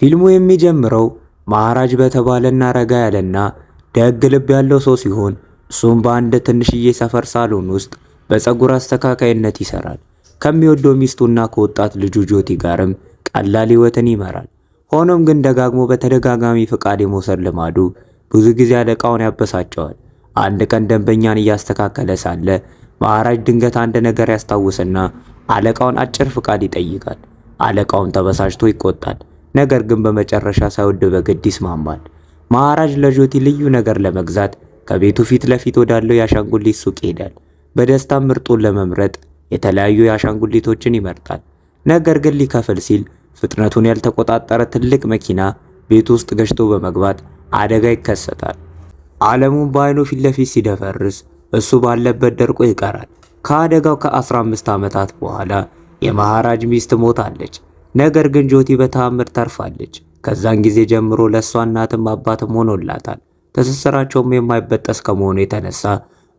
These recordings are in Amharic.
ፊልሙ የሚጀምረው ማሃራጅ በተባለና ረጋ ያለና ደግ ልብ ያለው ሰው ሲሆን እሱም በአንድ ትንሽዬ ሰፈር ሳሎን ውስጥ በፀጉር አስተካካይነት ይሰራል። ከሚወደው ሚስቱና ከወጣት ልጁ ጆቲ ጋርም ቀላል ህይወትን ይመራል። ሆኖም ግን ደጋግሞ በተደጋጋሚ ፍቃድ የመውሰድ ልማዱ ብዙ ጊዜ አለቃውን ያበሳጨዋል። አንድ ቀን ደንበኛን እያስተካከለ ሳለ ማሃራጅ ድንገት አንድ ነገር ያስታውስና አለቃውን አጭር ፍቃድ ይጠይቃል። አለቃውም ተበሳጭቶ ይቆጣል። ነገር ግን በመጨረሻ ሳይወድ በግድ ይስማማል። ማሃራጅ ለጆቲ ልዩ ነገር ለመግዛት ከቤቱ ፊት ለፊት ወዳለው የአሻንጉሊት ሱቅ ይሄዳል። በደስታም ምርጡን ለመምረጥ የተለያዩ የአሻንጉሊቶችን ይመርጣል። ነገር ግን ሊከፍል ሲል ፍጥነቱን ያልተቆጣጠረ ትልቅ መኪና ቤት ውስጥ ገጭቶ በመግባት አደጋ ይከሰታል። ዓለሙን በአይኑ ፊት ለፊት ሲደፈርስ እሱ ባለበት ደርቆ ይቀራል። ከአደጋው ከ15 ዓመታት በኋላ የማሃራጅ ሚስት ሞታለች። ነገር ግን ጆቲ በተአምር ተርፋለች። ከዛን ጊዜ ጀምሮ ለእሷ እናትም አባትም ሆኖላታል። ትስስራቸውም የማይበጠስ ከመሆኑ የተነሳ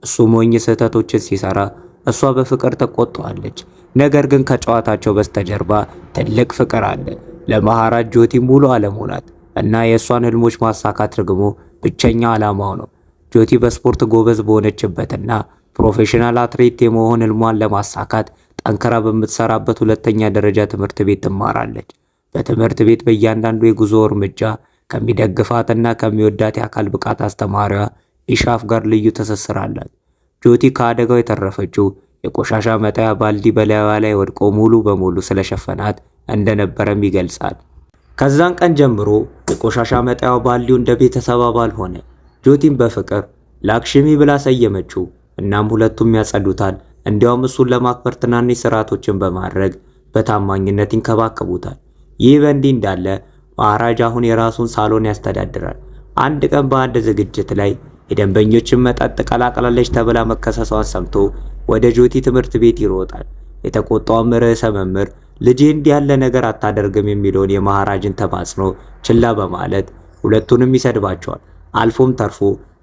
እሱ ሞኝ ስህተቶችን ሲሰራ እሷ በፍቅር ተቆጣዋለች። ነገር ግን ከጨዋታቸው በስተጀርባ ትልቅ ፍቅር አለ። ለማሃራጅ ጆቲ ሙሉ ዓለሙ ናት እና የእሷን ህልሞች ማሳካት ደግሞ ብቸኛ ዓላማው ነው። ጆቲ በስፖርት ጎበዝ በሆነችበትና ፕሮፌሽናል አትሌት የመሆን ህልሟን ለማሳካት ጠንከራ በምትሰራበት ሁለተኛ ደረጃ ትምህርት ቤት ትማራለች። በትምህርት ቤት በእያንዳንዱ የጉዞ እርምጃ ከሚደግፋትና ከሚወዳት የአካል ብቃት አስተማሪዋ ኢሻፍ ጋር ልዩ ትስስር አላት። ጆቲ ከአደጋው የተረፈችው የቆሻሻ መጣያ ባልዲ በላይዋ ላይ ወድቆ ሙሉ በሙሉ ስለሸፈናት እንደነበረም ይገልጻል። ከዛን ቀን ጀምሮ የቆሻሻ መጣያው ባልዲው እንደ ቤተሰብ አባል ሆነ። ጆቲም በፍቅር ላክሽሚ ብላ ሰየመችው። እናም ሁለቱም ያጸዱታል። እንዲያውም እሱን ለማክበር ትናንሽ ስርዓቶችን በማድረግ በታማኝነት ይንከባከቡታል። ይህ በእንዲህ እንዳለ ማሃራጅ አሁን የራሱን ሳሎን ያስተዳድራል። አንድ ቀን በአንድ ዝግጅት ላይ የደንበኞችን መጠጥ ቀላቅላለች ተብላ መከሰሷን ሰምቶ ወደ ጆቲ ትምህርት ቤት ይሮጣል። የተቆጣውም ርዕሰ መምህር ልጄ እንዲህ ያለ ነገር አታደርግም የሚለውን የማሃራጅን ተማጽኖ ችላ በማለት ሁለቱንም ይሰድባቸዋል። አልፎም ተርፎ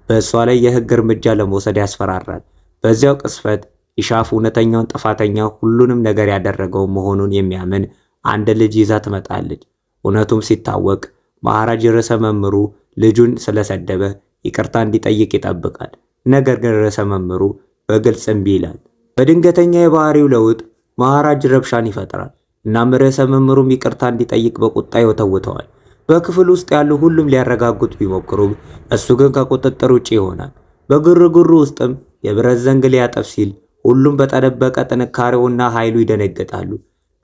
በእሷ ላይ የህግ እርምጃ ለመውሰድ ያስፈራራል። በዚያው ቅስፈት ኢሻፍ እውነተኛውን ጥፋተኛ ሁሉንም ነገር ያደረገው መሆኑን የሚያምን አንድ ልጅ ይዛ ትመጣለች። እውነቱም ሲታወቅ ማሃራጅ ርዕሰ መምህሩ ልጁን ስለሰደበ ይቅርታ እንዲጠይቅ ይጠብቃል። ነገር ግን ርዕሰ መምህሩ በግልጽ እምቢ ይላል። በድንገተኛ የባህሪው ለውጥ ማሃራጅ ረብሻን ይፈጥራል። እናም ርዕሰ መምህሩም ይቅርታ እንዲጠይቅ በቁጣ ይወተውተዋል። በክፍል ውስጥ ያሉ ሁሉም ሊያረጋጉት ቢሞክሩም እሱ ግን ከቁጥጥር ውጪ ይሆናል። በግርግሩ ውስጥም የብረት ዘንግ ሊያጠፍ ሲል ሁሉም በተደበቀ ጥንካሬውና ኃይሉ ይደነግጣሉ።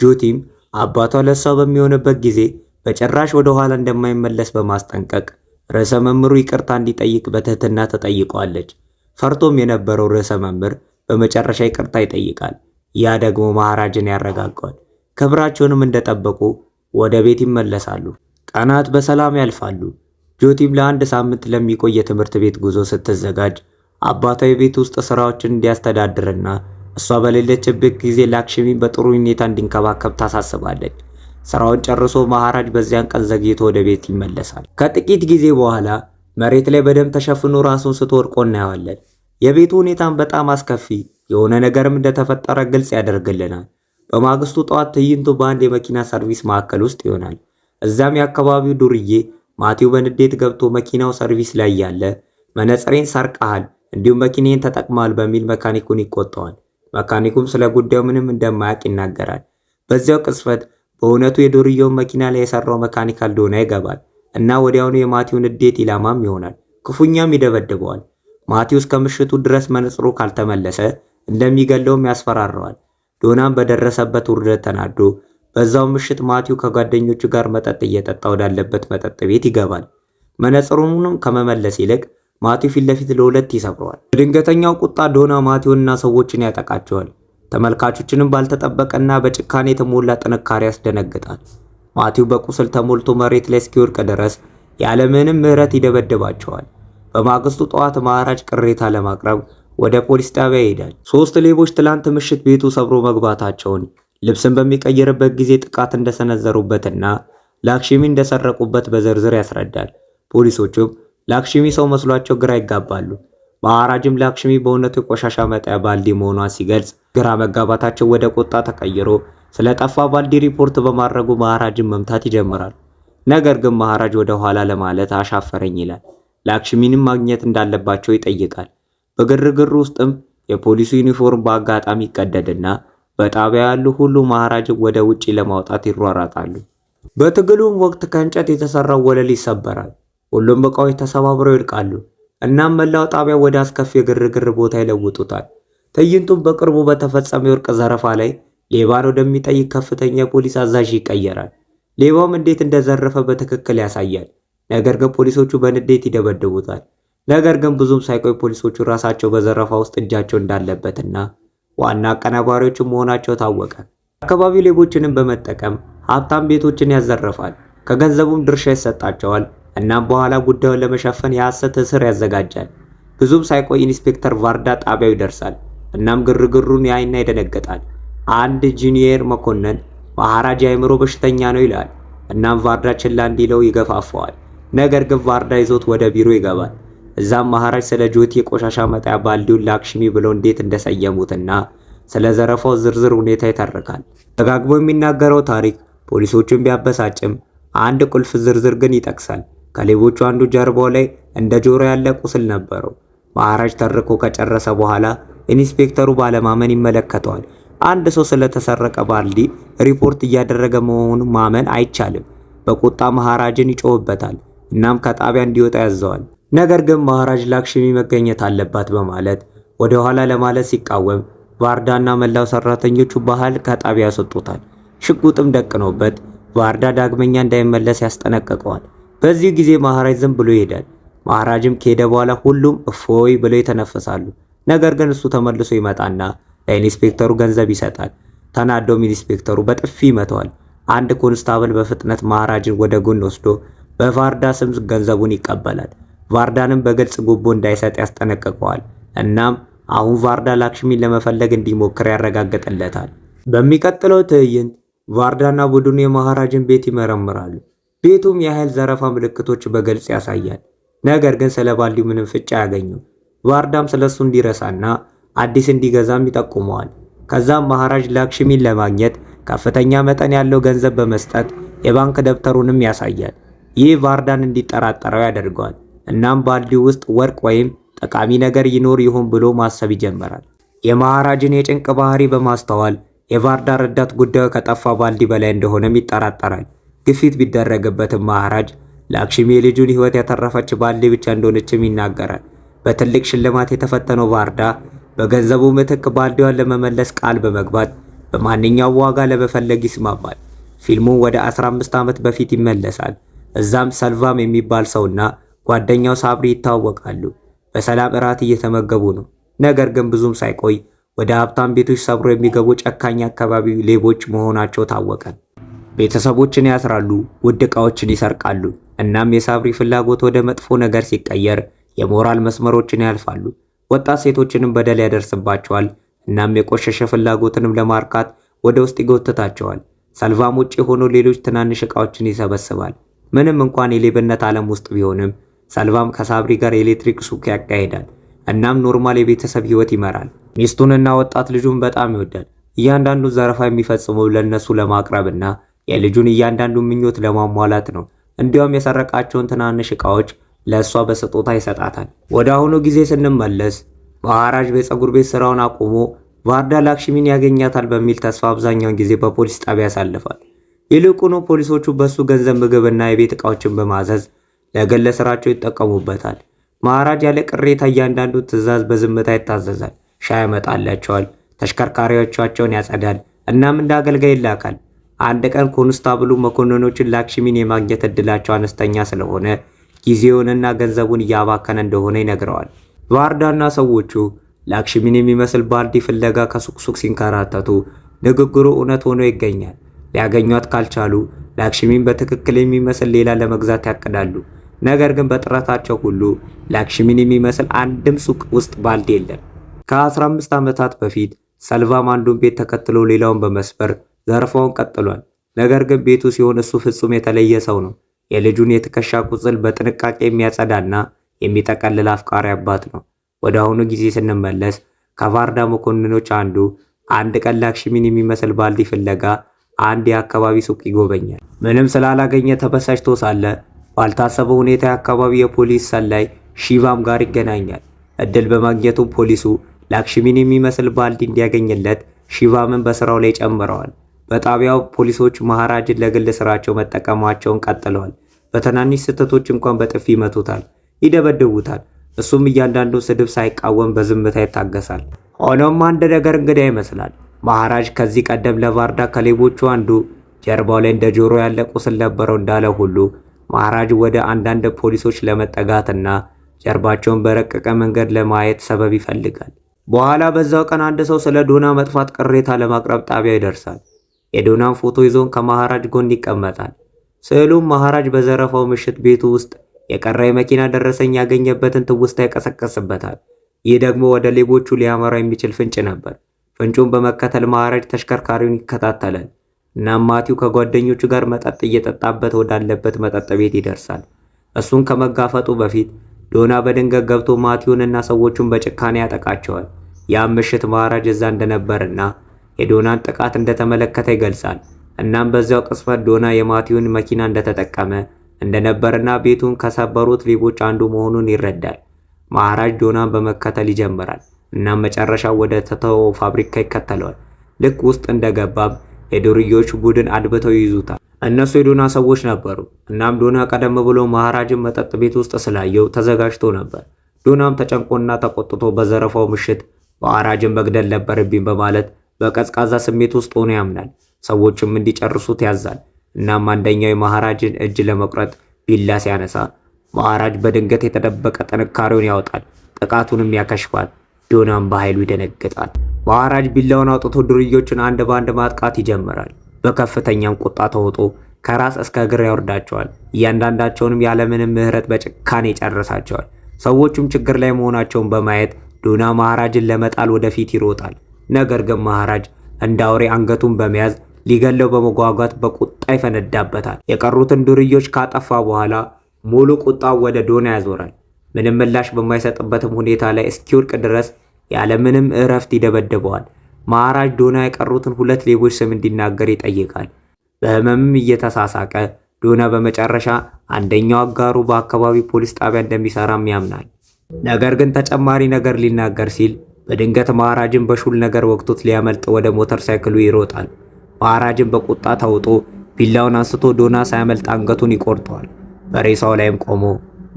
ጆቲም አባቷ ለሷ በሚሆንበት ጊዜ በጭራሽ ወደ ኋላ እንደማይመለስ በማስጠንቀቅ ርዕሰ መምህሩ ይቅርታ እንዲጠይቅ በትህትና ተጠይቋለች። ፈርቶም የነበረው ርዕሰ መምህር በመጨረሻ ይቅርታ ይጠይቃል። ያ ደግሞ ማሃራጅን ያረጋጋዋል። ክብራቸውንም እንደጠበቁ ወደ ቤት ይመለሳሉ። ቀናት በሰላም ያልፋሉ። ጆቲም ለአንድ ሳምንት ለሚቆይ የትምህርት ቤት ጉዞ ስትዘጋጅ አባቷ የቤት ውስጥ ስራዎችን እንዲያስተዳድርና እሷ በሌለችበት ጊዜ ላክሽሚን በጥሩ ሁኔታ እንዲንከባከብ ታሳስባለች። ስራውን ጨርሶ ማሃራጅ በዚያን ቀን ዘግይቶ ወደ ቤት ይመለሳል። ከጥቂት ጊዜ በኋላ መሬት ላይ በደም ተሸፍኖ ራሱን ስቶ ወድቆ እናየዋለን። የቤቱ ሁኔታም በጣም አስከፊ የሆነ ነገርም እንደተፈጠረ ግልጽ ያደርግልናል። በማግስቱ ጠዋት ትዕይንቱ በአንድ የመኪና ሰርቪስ ማዕከል ውስጥ ይሆናል። እዛም የአካባቢው ዱርዬ ማቲው በንዴት ገብቶ መኪናው ሰርቪስ ላይ ያለ መነጽሬን ሰርቀሃል፣ እንዲሁም መኪናዬን ተጠቅመሃል በሚል መካኒኩን ይቆጣዋል። መካኒኩም ስለ ጉዳዩ ምንም እንደማያውቅ ይናገራል። በዚያው ቅጽበት በእውነቱ የዱርዬውን መኪና ላይ የሰራው መካኒክ እንደሆነ ይገባል እና ወዲያውኑ የማቲውን ንዴት ኢላማም ይሆናል። ክፉኛም ይደበድበዋል። ማቲው እስከ ምሽቱ ድረስ መነጽሩ ካልተመለሰ እንደሚገለውም ያስፈራረዋል። ዶናም በደረሰበት ውርደት ተናዶ በዛው ምሽት ማቲው ከጓደኞቹ ጋር መጠጥ እየጠጣ ወዳለበት መጠጥ ቤት ይገባል። መነጽሩንም ከመመለስ ይልቅ ማቲው ፊት ለፊት ለሁለት ይሰብረዋል። በድንገተኛው ቁጣ ዶና ማቲውንና ሰዎችን ያጠቃቸዋል። ተመልካቾችንም ባልተጠበቀና በጭካኔ የተሞላ ጥንካሬ ያስደነግጣል። ማቲው በቁስል ተሞልቶ መሬት ላይ እስኪወድቅ ድረስ ያለምንም ምሕረት ይደበድባቸዋል። በማግስቱ ጠዋት ማሃራጅ ቅሬታ ለማቅረብ ወደ ፖሊስ ጣቢያ ይሄዳል። 3 ሌቦች ትላንት ምሽት ቤቱ ሰብሮ መግባታቸውን፣ ልብስን በሚቀይርበት ጊዜ ጥቃት እንደሰነዘሩበትና ላክሽሚ እንደሰረቁበት በዝርዝር ያስረዳል። ፖሊሶቹም ላክሽሚ ሰው መስሏቸው ግራ ይጋባሉ። ማሃራጅም ላክሽሚ በእውነቱ የቆሻሻ መጣያ ባልዲ መሆኗን ሲገልጽ ግራ መጋባታቸው ወደ ቁጣ ተቀይሮ ስለጠፋ ባልዲ ሪፖርት በማድረጉ ማሃራጅን መምታት ይጀምራል። ነገር ግን መሃራጅ ወደ ኋላ ለማለት አሻፈረኝ ይላል። ላክሽሚንም ማግኘት እንዳለባቸው ይጠይቃል። በግርግር ውስጥም የፖሊሱ ዩኒፎርም በአጋጣሚ ይቀደድና በጣቢያ ያሉ ሁሉ መሃራጅን ወደ ውጪ ለማውጣት ይሯራጣሉ። በትግሉም ወቅት ከእንጨት የተሰራው ወለል ይሰበራል። ሁሉም ዕቃዎች ተሰባብረው ይልቃሉ። እናም መላው ጣቢያ ወደ አስከፊ የግርግር ቦታ ይለውጡታል። ትዕይንቱም በቅርቡ በተፈጸመ የወርቅ ዘረፋ ላይ ሌባን ወደሚጠይቅ ከፍተኛ የፖሊስ አዛዥ ይቀየራል። ሌባውም እንዴት እንደዘረፈ በትክክል ያሳያል። ነገር ግን ፖሊሶቹ በንዴት ይደበድቡታል። ነገር ግን ብዙም ሳይቆይ ፖሊሶቹ ራሳቸው በዘረፋ ውስጥ እጃቸው እንዳለበትና ዋና አቀናባሪዎቹ መሆናቸው ታወቀ። አካባቢው ሌቦችንም በመጠቀም ሀብታም ቤቶችን ያዘርፋል። ከገንዘቡም ድርሻ ይሰጣቸዋል። እናም በኋላ ጉዳዩን ለመሸፈን የሐሰት እስር ያዘጋጃል። ብዙም ሳይቆይ ኢንስፔክተር ቫርዳ ጣቢያው ይደርሳል። እናም ግርግሩን ያይና ይደነግጣል። አንድ ጁኒየር መኮንን መሃራጅ የአእምሮ በሽተኛ ነው ይላል። እናም ቫርዳ ችላ እንዲለው ይገፋፈዋል። ነገር ግን ቫርዳ ይዞት ወደ ቢሮ ይገባል። እዛም መሃራጅ ስለ ጆቲ የቆሻሻ መጣያ ባልዲውን ላክሽሚ ብለው እንዴት እንደሰየሙትና ስለ ዘረፋው ዝርዝር ሁኔታ ይተርካል። ደጋግሞ የሚናገረው ታሪክ ፖሊሶቹን ቢያበሳጭም አንድ ቁልፍ ዝርዝር ግን ይጠቅሳል። ከሌቦቹ አንዱ ጀርባው ላይ እንደ ጆሮ ያለ ቁስል ነበረው። መሃራጅ ተርኮ ከጨረሰ በኋላ ኢንስፔክተሩ ባለማመን ይመለከተዋል። አንድ ሰው ስለተሰረቀ ባልዲ ሪፖርት እያደረገ መሆኑን ማመን አይቻልም። በቁጣ መሃራጅን ይጮህበታል። እናም ከጣቢያ እንዲወጣ ያዘዋል። ነገር ግን መሃራጅ ላክሽሚ መገኘት አለባት በማለት ወደ ኋላ ለማለት ሲቃወም ቫርዳና መላው ሰራተኞቹ ባህል ከጣቢያ ያስወጡታል። ሽጉጥም ደቅኖበት ቫርዳ ዳግመኛ እንዳይመለስ ያስጠነቅቀዋል። በዚህ ጊዜ መሃራጅ ዝም ብሎ ይሄዳል። መሃራጅም ከሄደ በኋላ ሁሉም እፎይ ብለው ይተነፈሳሉ። ነገር ግን እሱ ተመልሶ ይመጣና ለኢንስፔክተሩ ገንዘብ ይሰጣል። ተናዶም ኢንስፔክተሩ በጥፊ ይመተዋል። አንድ ኮንስታብል በፍጥነት መሃራጅን ወደ ጎን ወስዶ በቫርዳ ስም ገንዘቡን ይቀበላል። ቫርዳንም በግልጽ ጉቦ እንዳይሰጥ ያስጠነቅቀዋል። እናም አሁን ቫርዳ ላክሽሚን ለመፈለግ እንዲሞክር ያረጋግጥለታል። በሚቀጥለው ትዕይንት ቫርዳና ቡድኑ የመሃራጅን ቤት ይመረምራሉ። ቤቱም የኃይል ዘረፋ ምልክቶች በግልጽ ያሳያል። ነገር ግን ስለ ባልዲው ምንም ፍንጭ አያገኙም። ቫርዳም ስለሱ እንዲረሳና አዲስ እንዲገዛም ይጠቁመዋል። ከዛም መሃራጅ ላክሽሚን ለማግኘት ከፍተኛ መጠን ያለው ገንዘብ በመስጠት የባንክ ደብተሩንም ያሳያል። ይህ ቫርዳን እንዲጠራጠረው ያደርገዋል። እናም ባልዲው ውስጥ ወርቅ ወይም ጠቃሚ ነገር ይኖር ይሆን ብሎ ማሰብ ይጀምራል። የመሃራጅን የጭንቅ ባህሪ በማስተዋል የቫርዳ ረዳት ጉዳዩ ከጠፋ ባልዲ በላይ እንደሆነም ይጠራጠራል። ግፊት ቢደረግበትም መሃራጅ ላክሽሚ የልጁን ሕይወት ያተረፈች ባልዲ ብቻ እንደሆነችም ይናገራል። በትልቅ ሽልማት የተፈተነው ቫርዳ በገንዘቡ ምትክ ባልዲዋን ለመመለስ ቃል በመግባት በማንኛውም ዋጋ ለመፈለግ ይስማማል። ፊልሙ ወደ 15 ዓመት በፊት ይመለሳል። እዛም ሰልቫም የሚባል ሰውና ጓደኛው ሳብሪ ይታወቃሉ። በሰላም እራት እየተመገቡ ነው። ነገር ግን ብዙም ሳይቆይ ወደ ሀብታም ቤቶች ሰብሮ የሚገቡ ጨካኝ አካባቢ ሌቦች መሆናቸው ታወቀ። ቤተሰቦችን ያስራሉ፣ ውድ ዕቃዎችን ይሰርቃሉ። እናም የሳብሪ ፍላጎት ወደ መጥፎ ነገር ሲቀየር የሞራል መስመሮችን ያልፋሉ። ወጣት ሴቶችንም በደል ያደርስባቸዋል። እናም የቆሸሸ ፍላጎትንም ለማርካት ወደ ውስጥ ይጎትታቸዋል። ሰልቫም ውጪ ሆኖ ሌሎች ትናንሽ ዕቃዎችን ይሰበስባል። ምንም እንኳን የሌብነት ዓለም ውስጥ ቢሆንም ሰልቫም ከሳብሪ ጋር የኤሌክትሪክ ሱቅ ያካሂዳል። እናም ኖርማል የቤተሰብ ህይወት ይመራል። ሚስቱንና ወጣት ልጁን በጣም ይወዳል። እያንዳንዱ ዘረፋ የሚፈጽመው ለነሱ ለማቅረብና የልጁን እያንዳንዱ ምኞት ለማሟላት ነው። እንዲያውም የሰረቃቸውን ትናንሽ ዕቃዎች ለእሷ በስጦታ ይሰጣታል። ወደ አሁኑ ጊዜ ስንመለስ መሃራጅ በፀጉር ቤት ስራውን አቁሞ ቫርዳ ላክሽሚን ያገኛታል በሚል ተስፋ አብዛኛውን ጊዜ በፖሊስ ጣቢያ ያሳልፋል። ይልቁኑ ፖሊሶቹ በሱ ገንዘብ፣ ምግብና የቤት ዕቃዎችን በማዘዝ ለግል ስራቸው ይጠቀሙበታል። መሃራጅ ያለ ቅሬታ እያንዳንዱ ትዕዛዝ በዝምታ ይታዘዛል። ሻይ ያመጣላቸዋል፣ ተሽከርካሪዎቻቸውን ያጸዳል፣ እናም እንደ አገልጋይ ይላካል። አንድ ቀን ኮንስታብሉ መኮንኖችን ላክሽሚን የማግኘት እድላቸው አነስተኛ ስለሆነ ጊዜውንና ገንዘቡን እያባከነ እንደሆነ ይነግረዋል። ቫርዳና ሰዎቹ ላክሽሚን የሚመስል ባልዲ ፍለጋ ከሱቅ ሱቅ ሲንከራተቱ ንግግሩ እውነት ሆኖ ይገኛል። ሊያገኟት ካልቻሉ ላክሽሚን በትክክል የሚመስል ሌላ ለመግዛት ያቅዳሉ። ነገር ግን በጥረታቸው ሁሉ ላክሽሚን የሚመስል አንድም ሱቅ ውስጥ ባልዲ የለም። ከ15 ዓመታት በፊት ሰልቫም አንዱን ቤት ተከትሎ ሌላውን በመስበር ዘረፋውን ቀጥሏል። ነገር ግን ቤቱ ሲሆን እሱ ፍጹም የተለየ ሰው ነው። የልጁን የትከሻ ቁስል በጥንቃቄ የሚያጸዳና የሚጠቀልል አፍቃሪ አባት ነው። ወደ አሁኑ ጊዜ ስንመለስ ከቫርዳ መኮንኖች አንዱ አንድ ቀን ላክሽሚን የሚመስል ባልዲ ፍለጋ አንድ የአካባቢ ሱቅ ይጎበኛል። ምንም ስላላገኘ ተበሳጭቶ ሳለ ባልታሰበ ሁኔታ የአካባቢ የፖሊስ ሰላይ ሺቫም ጋር ይገናኛል። እድል በማግኘቱም ፖሊሱ ላክሽሚን የሚመስል ባልዲ እንዲያገኝለት ሺቫምን በስራው ላይ ጨምረዋል። በጣቢያው ፖሊሶች መሃራጅን ለግል ስራቸው መጠቀማቸውን ቀጥለዋል። በትናንሽ ስህተቶች እንኳን በጥፊ ይመቱታል፣ ይደበድቡታል። እሱም እያንዳንዱ ስድብ ሳይቃወም በዝምታ ይታገሳል። ሆኖም አንድ ነገር እንግዳ ይመስላል። መሃራጅ ከዚህ ቀደም ለቫርዳ ከሌቦቹ አንዱ ጀርባው ላይ እንደ ጆሮ ያለ ቁስል ነበረው እንዳለ ሁሉ መሃራጅ ወደ አንዳንድ ፖሊሶች ለመጠጋትና ጀርባቸውን በረቀቀ መንገድ ለማየት ሰበብ ይፈልጋል። በኋላ በዛው ቀን አንድ ሰው ስለ ዶና መጥፋት ቅሬታ ለማቅረብ ጣቢያ ይደርሳል። የዶናን ፎቶ ይዞን ከመሃራጅ ጎን ይቀመጣል። ስዕሉም መሃራጅ በዘረፋው ምሽት ቤቱ ውስጥ የቀረ የመኪና ደረሰኝ ያገኘበትን ትውስታ ይቀሰቀስበታል። ይህ ደግሞ ወደ ሌቦቹ ሊያመራ የሚችል ፍንጭ ነበር። ፍንጩን በመከተል መሃራጅ ተሽከርካሪውን ይከታተላል። እናም ማቲው ከጓደኞቹ ጋር መጠጥ እየጠጣበት ወዳለበት መጠጥ ቤት ይደርሳል። እሱን ከመጋፈጡ በፊት ዶና በድንገት ገብቶ ማቲውን እና ሰዎቹን በጭካኔ ያጠቃቸዋል። ያም ምሽት መሃራጅ እዛ እንደነበርና የዶናን ጥቃት እንደተመለከተ ይገልጻል። እናም በዚያው ቅጽበት ዶና የማቲውን መኪና እንደተጠቀመ እንደነበርና ቤቱን ከሰበሩት ሌቦች አንዱ መሆኑን ይረዳል። መሃራጅ ዶናን በመከተል ይጀምራል። እናም መጨረሻ ወደ ተተወው ፋብሪካ ይከተለዋል። ልክ ውስጥ እንደገባም የዱርዬዎች ቡድን አድብተው ይይዙታል። እነሱ የዶና ሰዎች ነበሩ። እናም ዶና ቀደም ብሎ መሃራጅን መጠጥ ቤት ውስጥ ስላየው ተዘጋጅቶ ነበር። ዶናም ተጨንቆና ተቆጥቶ በዘረፋው ምሽት መሃራጅን መግደል ነበረብኝ በማለት በቀዝቃዛ ስሜት ውስጥ ሆኖ ያምናል። ሰዎችም እንዲጨርሱት ያዛል። እናም አንደኛው የመሃራጅን እጅ ለመቁረጥ ቢላ ሲያነሳ መሃራጅ በድንገት የተደበቀ ጥንካሬውን ያወጣል። ጥቃቱንም ያከሽፋል። ዶናም በኃይሉ ይደነግጣል። መሃራጅ ቢላውን አውጥቶ ዱርዬዎችን አንድ በአንድ ማጥቃት ይጀምራል። በከፍተኛም ቁጣ ተውጦ ከራስ እስከ እግር ያወርዳቸዋል። እያንዳንዳቸውንም ያለምንም ምህረት በጭካኔ ይጨርሳቸዋል። ሰዎቹም ችግር ላይ መሆናቸውን በማየት ዶና መሃራጅን ለመጣል ወደፊት ይሮጣል። ነገር ግን መሃራጅ እንደ አውሬ አንገቱን በመያዝ ሊገለው በመጓጓት በቁጣ ይፈነዳበታል። የቀሩትን ዱርዬዎች ካጠፋ በኋላ ሙሉ ቁጣው ወደ ዶና ያዞራል። ምንም ምላሽ በማይሰጥበትም ሁኔታ ላይ እስኪወድቅ ድረስ ያለምንም እረፍት ይደበድበዋል። መሃራጅ ዶና የቀሩትን ሁለት ሌቦች ስም እንዲናገር ይጠይቃል። በህመምም እየተሳሳቀ ዶና በመጨረሻ አንደኛው አጋሩ በአካባቢ ፖሊስ ጣቢያ እንደሚሰራም ያምናል። ነገር ግን ተጨማሪ ነገር ሊናገር ሲል በድንገት መሃራጅን በሹል ነገር ወቅቶት ሊያመልጥ ወደ ሞተር ሳይክሉ ይሮጣል። መሃራጅን በቁጣ ተውጦ ቢላውን አንስቶ ዶና ሳያመልጥ አንገቱን ይቆርጠዋል። በሬሳው ላይም ቆሞ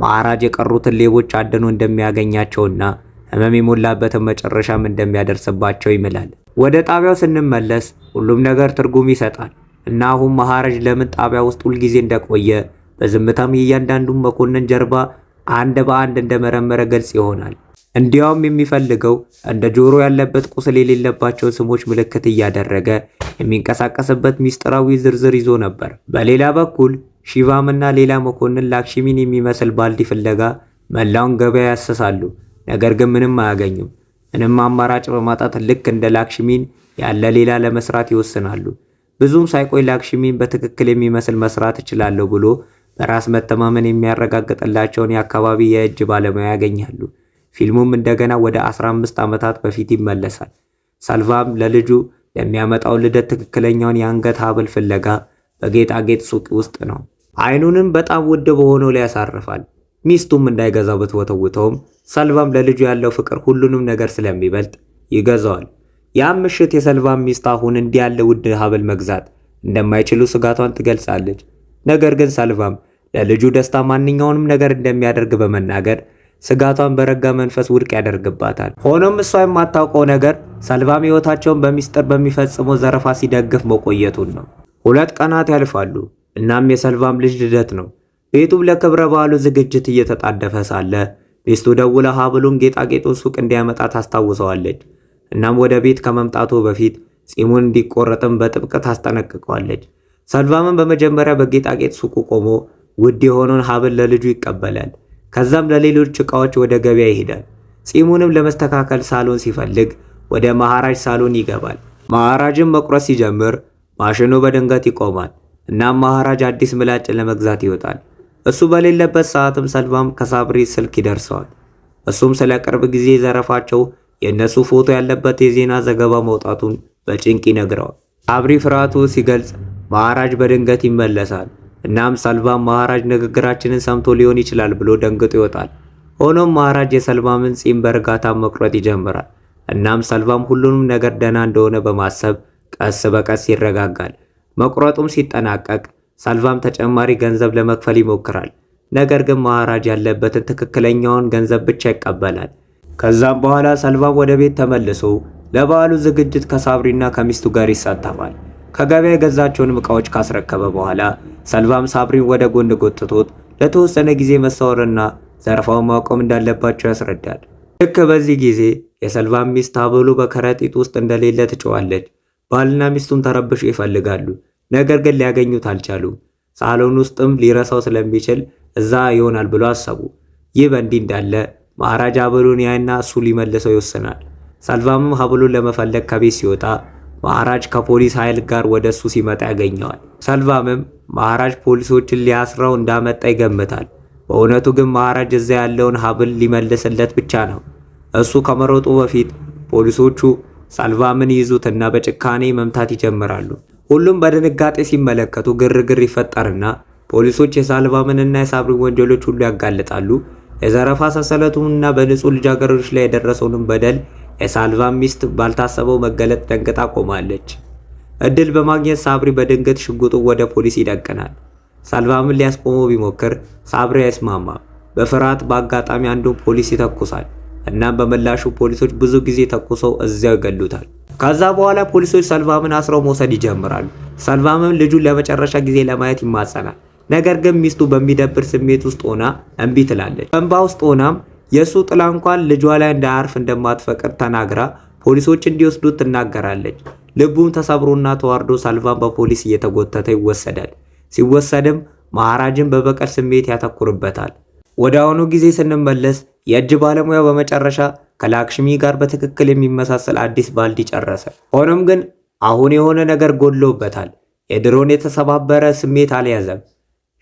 መሃራጅ የቀሩትን ሌቦች አድኖ እንደሚያገኛቸውና ህመም የሞላበትን መጨረሻም እንደሚያደርስባቸው ይምላል። ወደ ጣቢያው ስንመለስ ሁሉም ነገር ትርጉም ይሰጣል እና አሁን መሃራጅ ለምን ጣቢያ ውስጥ ሁልጊዜ እንደቆየ በዝምታም የእያንዳንዱን መኮንን ጀርባ አንድ በአንድ እንደመረመረ ግልጽ ይሆናል። እንዲያውም የሚፈልገው እንደ ጆሮ ያለበት ቁስል የሌለባቸው ስሞች ምልክት እያደረገ የሚንቀሳቀስበት ሚስጥራዊ ዝርዝር ይዞ ነበር። በሌላ በኩል ሺቫም እና ሌላ መኮንን ላክሽሚን የሚመስል ባልዲ ፍለጋ መላውን ገበያ ያሰሳሉ። ነገር ግን ምንም አያገኙም። ምንም አማራጭ በማጣት ልክ እንደ ላክሽሚን ያለ ሌላ ለመስራት ይወስናሉ። ብዙም ሳይቆይ ላክሽሚን በትክክል የሚመስል መስራት እችላለሁ ብሎ በራስ መተማመን የሚያረጋግጥላቸውን የአካባቢ የእጅ ባለሙያ ያገኛሉ። ፊልሙም እንደገና ወደ 15 ዓመታት በፊት ይመለሳል። ሳልቫም ለልጁ ለሚያመጣው ልደት ትክክለኛውን የአንገት ሐብል ፍለጋ በጌጣጌጥ ሱቅ ውስጥ ነው። አይኑንም በጣም ውድ በሆነው ላይ ያሳርፋል። ሚስቱም እንዳይገዛው ብትወተውተውም ሳልቫም ለልጁ ያለው ፍቅር ሁሉንም ነገር ስለሚበልጥ ይገዛዋል። ያም ምሽት የሳልቫም ሚስት አሁን እንዲህ ያለ ውድ ሐብል መግዛት እንደማይችሉ ስጋቷን ትገልጻለች። ነገር ግን ሳልቫም ለልጁ ደስታ ማንኛውንም ነገር እንደሚያደርግ በመናገር ስጋቷን በረጋ መንፈስ ውድቅ ያደርግባታል። ሆኖም እሷ የማታውቀው ነገር ሳልቫም ሕይወታቸውን በሚስጥር በሚፈጽመው ዘረፋ ሲደግፍ መቆየቱን ነው። 2 ቀናት ያልፋሉ። እናም የሳልቫም ልጅ ልደት ነው። ቤቱም ለክብረ በዓሉ ዝግጅት እየተጣደፈ ሳለ ሚስቱ ደውላ ሐብሉን ጌጣጌጡን ሱቅ እንዲያመጣ ታስታውሰዋለች። እናም ወደ ቤት ከመምጣቱ በፊት ጺሙን እንዲቆረጥም በጥብቅ ታስጠነቅቀዋለች። ሳልቫምን በመጀመሪያ በጌጣጌጥ ሱቁ ቆሞ ውድ የሆነውን ሐብል ለልጁ ይቀበላል። ከዛም ለሌሎች ዕቃዎች ወደ ገበያ ይሄዳል። ጺሙንም ለመስተካከል ሳሎን ሲፈልግ ወደ መሃራጅ ሳሎን ይገባል። መሃራጅም መቁረጥ ሲጀምር ማሽኑ በድንገት ይቆማል። እናም መሃራጅ አዲስ ምላጭ ለመግዛት ይወጣል። እሱ በሌለበት ሰዓትም ሳልቫም ከሳብሪ ስልክ ይደርሰዋል። እሱም ስለ ቅርብ ጊዜ ዘረፋቸው የእነሱ ፎቶ ያለበት የዜና ዘገባ መውጣቱን በጭንቅ ይነግረዋል። ሳብሪ ፍርሃቱ ሲገልጽ መሃራጅ በድንገት ይመለሳል። እናም ሰልቫም መሃራጅ ንግግራችንን ሰምቶ ሊሆን ይችላል ብሎ ደንግጦ ይወጣል። ሆኖም መሃራጅ የሰልቫምን ጺም በእርጋታ መቁረጥ ይጀምራል። እናም ሰልቫም ሁሉንም ነገር ደህና እንደሆነ በማሰብ ቀስ በቀስ ይረጋጋል። መቁረጡም ሲጠናቀቅ ሰልቫም ተጨማሪ ገንዘብ ለመክፈል ይሞክራል። ነገር ግን መሃራጅ ያለበትን ትክክለኛውን ገንዘብ ብቻ ይቀበላል። ከዛም በኋላ ሰልቫም ወደ ቤት ተመልሶ ለበዓሉ ዝግጅት ከሳብሪና ከሚስቱ ጋር ይሳተፋል። ከገበያ የገዛቸውንም ዕቃዎች ካስረከበ በኋላ ሰልቫም ሳብሪን ወደ ጎን ጎትቶት ለተወሰነ ጊዜ መሰወርና ዘረፋውን ማቆም እንዳለባቸው ያስረዳል። ልክ በዚህ ጊዜ የሰልቫም ሚስት ሀብሉ በከረጢት ውስጥ እንደሌለ ትጮዋለች። ባልና ሚስቱም ተረብሸው ይፈልጋሉ፣ ነገር ግን ሊያገኙት አልቻሉም። ሳሎን ውስጥም ሊረሳው ስለሚችል እዛ ይሆናል ብሎ አሰቡ። ይህ በእንዲህ እንዳለ መሃራጅ ሀብሉን ያይና እሱ ሊመልሰው ይወስናል። ሰልቫምም ሀብሉን ለመፈለግ ከቤት ሲወጣ መሃራጅ ከፖሊስ ኃይል ጋር ወደ እሱ ሲመጣ ያገኘዋል። ሰልቫምም መሃራጅ ፖሊሶችን ሊያስረው እንዳመጣ ይገምታል። በእውነቱ ግን መሃራጅ እዛ ያለውን ሀብል ሊመልስለት ብቻ ነው። እሱ ከመሮጡ በፊት ፖሊሶቹ ሰልቫምን ይዙትና በጭካኔ መምታት ይጀምራሉ። ሁሉም በድንጋጤ ሲመለከቱ ግርግር ይፈጠርና ፖሊሶች የሰልቫምንና የሳብሪን ወንጀሎች ሁሉ ያጋልጣሉ። የዘረፋ ሰንሰለቱንና በንጹህ ልጃገረዶች ላይ የደረሰውንም በደል የሰልቫም ሚስት ባልታሰበው መገለጥ ደንግጣ ቆማለች። እድል በማግኘት ሳብሪ በድንገት ሽጉጡ ወደ ፖሊስ ይደቅናል። ሰልቫምን ሊያስቆመው ቢሞክር ሳብሪ አይስማማም። በፍርሃት በአጋጣሚ አንዱን ፖሊስ ይተኩሳል። እናም በምላሹ ፖሊሶች ብዙ ጊዜ ተኩሰው እዚያው ይገሉታል። ከዛ በኋላ ፖሊሶች ሰልቫምን አስረው መውሰድ ይጀምራሉ። ሰልቫምም ልጁን ለመጨረሻ ጊዜ ለማየት ይማጸናል። ነገር ግን ሚስቱ በሚደብር ስሜት ውስጥ ሆና እምቢ ትላለች። በእንባ ውስጥ ሆናም የእሱ ጥላ እንኳን ልጇ ላይ እንዳያርፍ እንደማትፈቅድ ተናግራ ፖሊሶች እንዲወስዱት ትናገራለች። ልቡም ተሰብሮና ተዋርዶ ሰልቫም በፖሊስ እየተጎተተ ይወሰዳል። ሲወሰድም መሃራጅን በበቀል ስሜት ያተኩርበታል። ወደ አሁኑ ጊዜ ስንመለስ የእጅ ባለሙያው በመጨረሻ ከላክሽሚ ጋር በትክክል የሚመሳሰል አዲስ ባልዲ ጨረሰ። ሆኖም ግን አሁን የሆነ ነገር ጎድሎበታል። የድሮን የተሰባበረ ስሜት አልያዘም።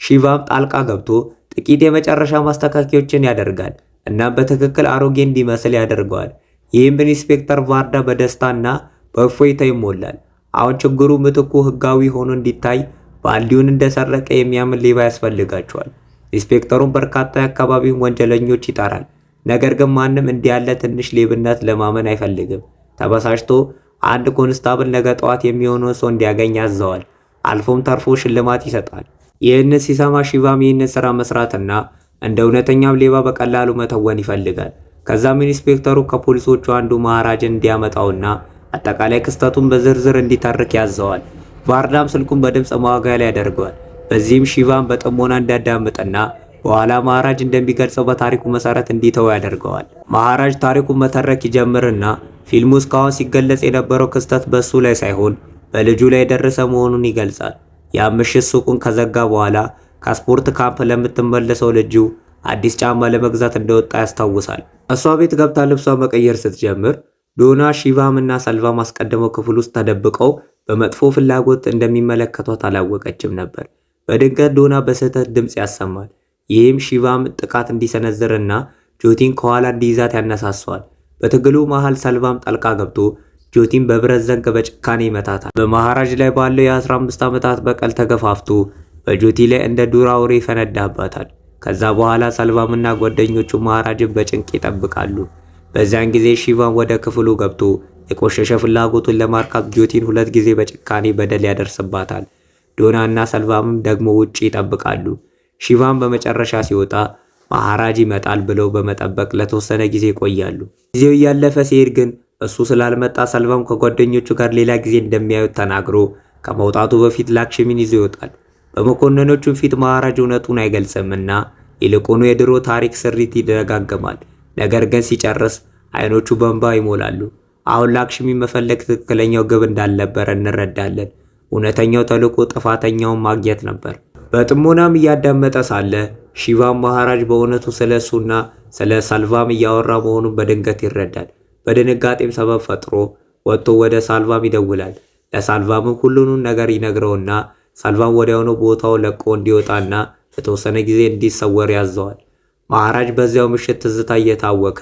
ሺቫም ጣልቃ ገብቶ ጥቂት የመጨረሻ ማስተካከያዎችን ያደርጋል እና በትክክል አሮጌ እንዲመስል ያደርገዋል። ይህም ኢንስፔክተር ቫርዳ በደስታና በእፎይታ ይሞላል። አሁን ችግሩ ምትኩ ህጋዊ ሆኖ እንዲታይ ባልዲውን እንደሰረቀ የሚያምን ሌባ ያስፈልጋቸዋል። ኢንስፔክተሩም በርካታ የአካባቢውን ወንጀለኞች ይጠራል። ነገር ግን ማንም እንዲህ ያለ ትንሽ ሌብነት ለማመን አይፈልግም። ተበሳጭቶ አንድ ኮንስታብል ነገ ጠዋት የሚሆነውን ሰው እንዲያገኝ ያዘዋል። አልፎም ተርፎ ሽልማት ይሰጣል። ይህንን ሲሰማ ሺቫም ይህንን ስራ መስራትና እንደ እውነተኛም ሌባ በቀላሉ መተወን ይፈልጋል። ከዛም ኢንስፔክተሩ ከፖሊሶቹ አንዱ መሃራጅን እንዲያመጣውና አጠቃላይ ክስተቱን በዝርዝር እንዲተርክ ያዘዋል። ቫርዳም ስልኩን በድምፅ ማዋጋያ ላይ ያደርገዋል። በዚህም ሺቫም በጥሞና እንዲያዳምጥና በኋላ መሃራጅ እንደሚገልጸው በታሪኩ መሰረት እንዲተው ያደርገዋል። መሃራጅ ታሪኩን መተረክ ይጀምርና ፊልሙ እስካሁን ሲገለጽ የነበረው ክስተት በሱ ላይ ሳይሆን በልጁ ላይ የደረሰ መሆኑን ይገልጻል። ያ ምሽት ሱቁን ከዘጋ በኋላ ከስፖርት ካምፕ ለምትመለሰው ልጁ አዲስ ጫማ ለመግዛት እንደወጣ ያስታውሳል። እሷ ቤት ገብታ ልብሷ መቀየር ስትጀምር ዶና፣ ሺቫም እና ሰልቫም አስቀድመው ክፍል ውስጥ ተደብቀው በመጥፎ ፍላጎት እንደሚመለከቷት አላወቀችም ነበር። በድንገት ዶና በስህተት ድምፅ ያሰማል። ይህም ሺቫም ጥቃት እንዲሰነዝርና ጆቲን ከኋላ እንዲይዛት ያነሳሰዋል። በትግሉ መሃል ሰልቫም ጣልቃ ገብቶ ጆቲን በብረት ዘንግ በጭካኔ ይመታታል። በመሃራጅ ላይ ባለው የ15 ዓመታት በቀል ተገፋፍቶ በጆቲ ላይ እንደ ዱር አውሬ ይፈነዳባታል። ከዛ በኋላ ሰልቫምና ጓደኞቹ መሃራጅን በጭንቅ ይጠብቃሉ። በዚያን ጊዜ ሺቫም ወደ ክፍሉ ገብቶ የቆሸሸ ፍላጎቱን ለማርካት ጆቲን 2 ጊዜ በጭካኔ በደል ያደርስባታል። ዶና እና ሰልቫምም ደግሞ ውጪ ይጠብቃሉ። ሺቫም በመጨረሻ ሲወጣ መሃራጅ ይመጣል ብለው በመጠበቅ ለተወሰነ ጊዜ ይቆያሉ። ጊዜው እያለፈ ሲሄድ ግን እሱ ስላልመጣ ሰልቫም ከጓደኞቹ ጋር ሌላ ጊዜ እንደሚያዩት ተናግሮ ከመውጣቱ በፊት ላክሽሚን ይዞ ይወጣል። በመኮንኖቹም ፊት መሃራጅ እውነቱን አይገልጽምና ይልቁኑ የድሮ ታሪክ ስሪት ይደጋገማል። ነገር ግን ሲጨርስ አይኖቹ በእንባ ይሞላሉ። አሁን ላክሽሚ መፈለግ ትክክለኛው ግብ እንዳልነበረ እንረዳለን። እውነተኛው ተልዕኮ ጥፋተኛውን ማግኘት ነበር። በጥሞናም እያዳመጠ ሳለ ሺቫም መሃራጅ በእውነቱ ስለ እሱና ስለ ሰልቫም እያወራ መሆኑን በድንገት ይረዳል። በድንጋጤም ሰበብ ፈጥሮ ወጥቶ ወደ ሳልቫም ይደውላል። ለሳልቫምም ሁሉንም ነገር ይነግረውና ሳልቫም ወዲያውኑ ቦታው ለቆ እንዲወጣና ለተወሰነ ጊዜ እንዲሰወር ያዘዋል። መሃራጅ በዚያው ምሽት ትዝታ እየታወከ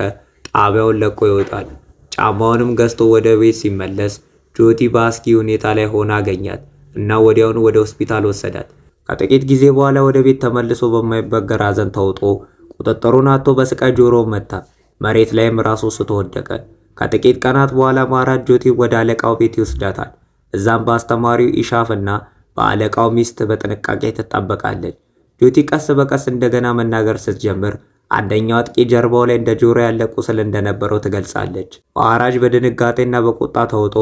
ጣቢያውን ለቆ ይወጣል። ጫማውንም ገዝቶ ወደ ቤት ሲመለስ ጆቲ በአስጊ ሁኔታ ላይ ሆና አገኛት እና ወዲያውኑ ወደ ሆስፒታል ወሰዳት። ከጥቂት ጊዜ በኋላ ወደ ቤት ተመልሶ በማይበገር ሐዘን ተውጦ ቁጥጥሩን አጥቶ በስቃይ ጆሮውን መታ። መሬት ላይም ራሱ ስቶ ወደቀ። ከጥቂት ቀናት በኋላ መሃራጅ ጆቲን ወደ አለቃው ቤት ይወስዳታል። እዛም በአስተማሪው ኢሻፍ እና በአለቃው ሚስት በጥንቃቄ ትጠበቃለች። ጆቲ ቀስ በቀስ እንደገና መናገር ስትጀምር አንደኛው አጥቂ ጀርባው ላይ እንደ ጆሮ ያለ ቁስል እንደነበረው ትገልጻለች። መሃራጅ በድንጋጤና በቁጣ ተውጦ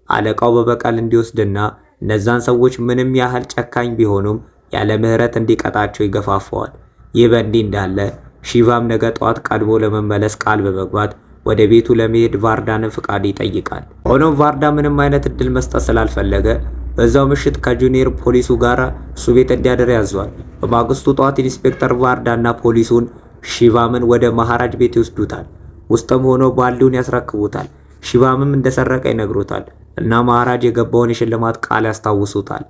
አለቃው በበቀል እንዲወስድና እነዛን ሰዎች ምንም ያህል ጨካኝ ቢሆኑም ያለ ምህረት እንዲቀጣቸው ይገፋፈዋል። ይህ በእንዲህ እንዳለ ሺቫም ነገ ጠዋት ቀድሞ ለመመለስ ቃል በመግባት ወደ ቤቱ ለመሄድ ቫርዳንን ፍቃድ ይጠይቃል። ሆኖም ቫርዳ ምንም አይነት እድል መስጠት ስላልፈለገ በዛው ምሽት ከጁኒየር ፖሊሱ ጋር እሱ ቤት እንዲያደር ያዟል። በማግስቱ ጠዋት ኢንስፔክተር ቫርዳና ፖሊሱን ሺቫምን ወደ መሃራጅ ቤት ይወስዱታል። ውስጥም ሆኖ ባልዲውን ያስረክቡታል። ሺቫምም እንደሰረቀ ይነግሩታል እና መሃራጅ የገባውን የሽልማት ቃል ያስታውሱታል።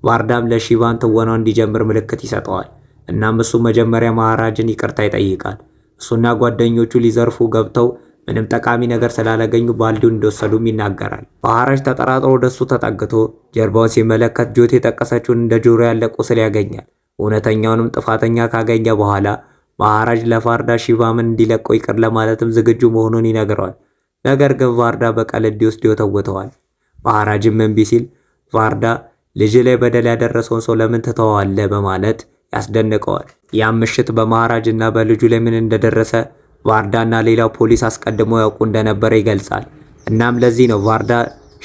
ቫርዳም ለሺቫን ትወናው እንዲጀምር ምልክት ይሰጠዋል። እናም እሱ መጀመሪያ መሃራጅን ይቅርታ ይጠይቃል። እሱና ጓደኞቹ ሊዘርፉ ገብተው ምንም ጠቃሚ ነገር ስላላገኙ ባልዲውን እንደወሰዱም ይናገራል። መሃራጅ ተጠራጥሮ ወደሱ ተጠግቶ ጀርባውን ሲመለከት ጆቲ የጠቀሰችውን እንደ ጆሮ ያለ ቁስል ያገኛል። እውነተኛውንም ጥፋተኛ ካገኘ በኋላ መሃራጅ ለቫርዳ ሺቫምን እንዲለቀው ይቅር ለማለትም ዝግጁ መሆኑን ይነግረዋል። ነገር ግን ቫርዳ በቀል እንዲወስድ ይወተውተዋል። መሃራጅም እምቢ ሲል ቫርዳ ልጅ ላይ በደል ያደረሰውን ሰው ለምን ትተዋለህ በማለት ያስደንቀዋል። ያም ምሽት በመሃራጅ እና በልጁ ላይ ምን እንደደረሰ ቫርዳና ሌላው ፖሊስ አስቀድሞ ያውቁ እንደነበረ ይገልጻል። እናም ለዚህ ነው ቫርዳ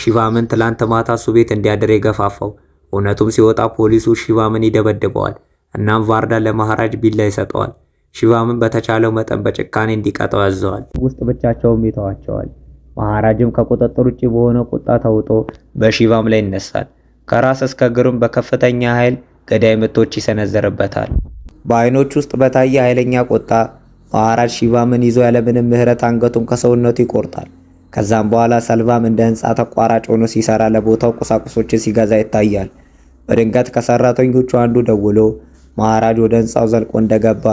ሺቫምን ትላንት ማታ እሱ ቤት እንዲያድር የገፋፋው። እውነቱም ሲወጣ ፖሊሱ ሺቫምን ይደበድበዋል። እናም ቫርዳ ለመሃራጅ ቢላ ይሰጠዋል። ሺቫምን በተቻለው መጠን በጭካኔ እንዲቀጣው ያዘዋል። ውስጥ ብቻቸውም ይተዋቸዋል። መሃራጅም ከቁጥጥር ውጭ በሆነ ቁጣ ተውጦ በሺቫም ላይ ይነሳል። ከራስ እስከ እግሩም በከፍተኛ ኃይል ገዳይ ምቶች ይሰነዘርበታል። በአይኖች ውስጥ በታየ ኃይለኛ ቁጣ መሃራጅ ሺቫምን ይዞ ያለምንም ምህረት አንገቱን ከሰውነቱ ይቆርጣል። ከዛም በኋላ ሰልቫም እንደ ህንፃ ተቋራጭ ሆኖ ሲሰራ ለቦታው ቁሳቁሶችን ሲገዛ ይታያል። በድንገት ከሰራተኞቹ አንዱ ደውሎ መሃራጅ ወደ ህንፃው ዘልቆ እንደገባ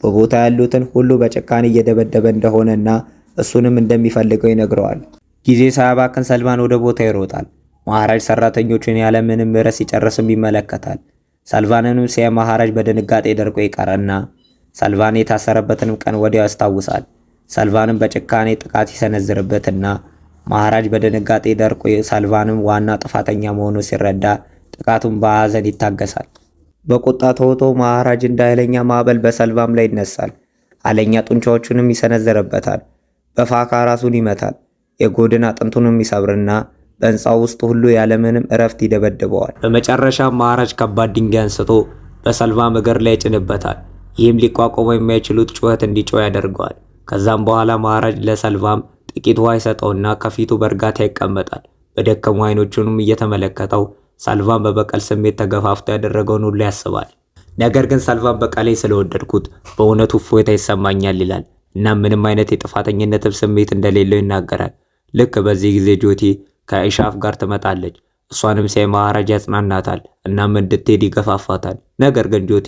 በቦታ ያሉትን ሁሉ በጭካኔ እየደበደበ እንደሆነና እሱንም እንደሚፈልገው ይነግረዋል። ጊዜ ሳያባክን ሰልቫን ወደ ቦታ ይሮጣል። መሃራጅ ሰራተኞቹን ያለምንም ምህረት ሲጨርስም ይመለከታል። ሰልቫንንም ሲያይ መሃራጅ በድንጋጤ ደርቆ ይቀርና ሰልቫን የታሰረበትንም ቀን ወዲያው ያስታውሳል። ሰልቫንም በጭካኔ ጥቃት ይሰነዝርበትና መሃራጅ በድንጋጤ ደርቆ ሰልቫንም ዋና ጥፋተኛ መሆኑ ሲረዳ ጥቃቱን በሐዘን ይታገሳል። በቁጣ ተውጦ መሃራጅ እንደ ኃይለኛ ማዕበል በሰልቫም ላይ ይነሳል። ኃይለኛ ጡንቻዎቹንም ይሰነዝርበታል። በፋካ ራሱን ይመታል። የጎድን አጥንቱንም ይሰብርና በህንፃው ውስጥ ሁሉ ያለምንም እረፍት ይደበድበዋል። በመጨረሻም መሃራጅ ከባድ ድንጋይ አንስቶ በሰልቫም እግር ላይ ይጭንበታል። ይህም ሊቋቋመው የማይችሉት ጩኸት እንዲጮህ ያደርገዋል። ከዛም በኋላ መሃራጅ ለሰልቫም ጥቂት ውሃ ይሰጠውና ከፊቱ በእርጋታ ይቀመጣል። በደከሙ አይኖቹንም እየተመለከተው ሰልቫም በበቀል ስሜት ተገፋፍቶ ያደረገውን ሁሉ ያስባል። ነገር ግን ሰልቫም በቀሌ ስለወደድኩት በእውነቱ እፎይታ ይሰማኛል ይላል እና ምንም አይነት የጥፋተኝነትም ስሜት እንደሌለው ይናገራል። ልክ በዚህ ጊዜ ጆቲ ከኢሻፍ ጋር ትመጣለች። እሷንም ሲያይ መሃራጅ ያጽናናታል እናም እንድትሄድ ይገፋፋታል። ነገር ግን ጆቲ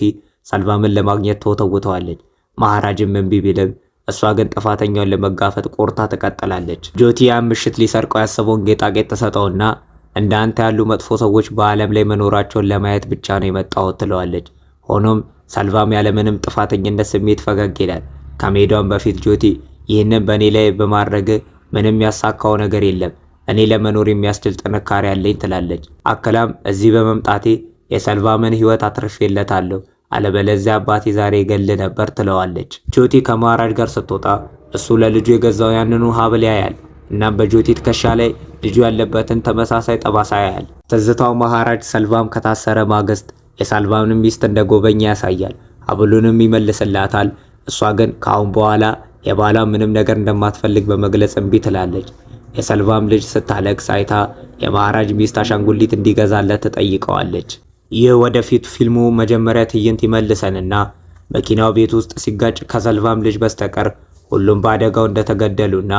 ሰልቫምን ለማግኘት ተወተውተዋለች። መሃራጅም እምቢ ቢልም እሷ ግን ጥፋተኛውን ለመጋፈጥ ቆርታ ትቀጥላለች። ጆቲ ያን ምሽት ሊሰርቀው ያሰበውን ጌጣጌጥ ተሰጠውና እንደ አንተ ያሉ መጥፎ ሰዎች በዓለም ላይ መኖራቸውን ለማየት ብቻ ነው የመጣሁት ትለዋለች። ሆኖም ሰልቫም ያለምንም ጥፋተኝነት ስሜት ፈገግ ይላል። ከመሄዷም በፊት ጆቲ ይህንን በእኔ ላይ በማድረግ ምንም ያሳካው ነገር የለም፣ እኔ ለመኖር የሚያስችል ጥንካሬ አለኝ ትላለች። አክላም እዚህ በመምጣቴ የሰልቫምን ሕይወት አትርፌለታለሁ፣ አለበለዚያ አባቴ ዛሬ ይገል ነበር ትለዋለች። ጆቲ ከመሃራጅ ጋር ስትወጣ እሱ ለልጁ የገዛው ያንኑ ሀብል ያያል። እናም በጆቲ ትከሻ ላይ ልጁ ያለበትን ተመሳሳይ ጠባሳ ያያል። ትዝታው መሃራጅ ሰልቫም ከታሰረ ማግስት የሰልቫምን ሚስት እንደጎበኘ ያሳያል። ሀብሉንም ይመልስላታል። እሷ ግን ከአሁን በኋላ የባሏ ምንም ነገር እንደማትፈልግ በመግለጽ እምቢ ትላለች። የሰልቫም ልጅ ስታለቅስ አይታ የመሃራጅ ሚስት አሻንጉሊት እንዲገዛለት ትጠይቀዋለች። ይህ ወደፊት ፊልሙ መጀመሪያ ትዕይንት ይመልሰንና መኪናው ቤት ውስጥ ሲጋጭ ከሰልቫም ልጅ በስተቀር ሁሉም በአደጋው እንደተገደሉና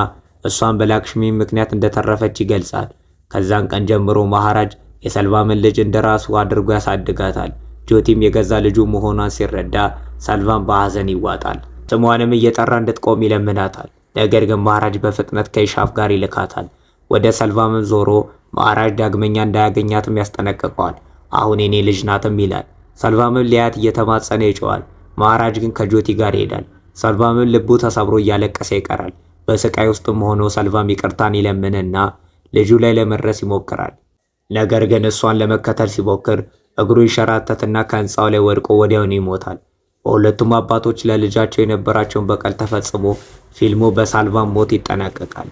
እሷን በላክሽሚ ምክንያት እንደተረፈች ይገልጻል። ከዛን ቀን ጀምሮ መሃራጅ የሰልቫምን ልጅ እንደራሱ አድርጎ ያሳድጋታል። ጆቲም የገዛ ልጁ መሆኗን ሲረዳ ሰልቫም በሐዘን ይዋጣል። ስሟንም እየጠራ እንድትቆም ይለምናታል። ነገር ግን መሃራጅ በፍጥነት ከኢሻፍ ጋር ይልካታል። ወደ ሰልቫምም ዞሮ ማራጅ ዳግመኛ እንዳያገኛትም ያስጠነቅቀዋል። አሁን የኔ ልጅ ናትም ይላል። ሰልቫምም ሊያት እየተማጸነ ይጮዋል። ማራጅ ግን ከጆቲ ጋር ይሄዳል። ሰልቫምም ልቡ ተሰብሮ እያለቀሰ ይቀራል። በስቃይ ውስጥም ሆኖ ሰልቫም ይቅርታን ይለምንና ልጁ ላይ ለመድረስ ይሞክራል። ነገር ግን እሷን ለመከተል ሲሞክር እግሩ ይንሸራተትና ከህንፃው ላይ ወድቆ ወዲያውኑ ይሞታል። በሁለቱም አባቶች ለልጃቸው የነበራቸውን በቀል ተፈጽሞ ፊልሙ በሳልቫም ሞት ይጠናቀቃል።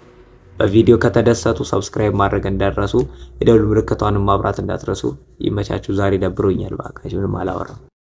በቪዲዮ ከተደሰቱ ሰብስክራይብ ማድረግ እንዳትረሱ፣ የደወል ምልክቷንም ማብራት እንዳትረሱ። ይመቻችሁ። ዛሬ ደብሮኛል፣ በቃ ምንም አላወራም።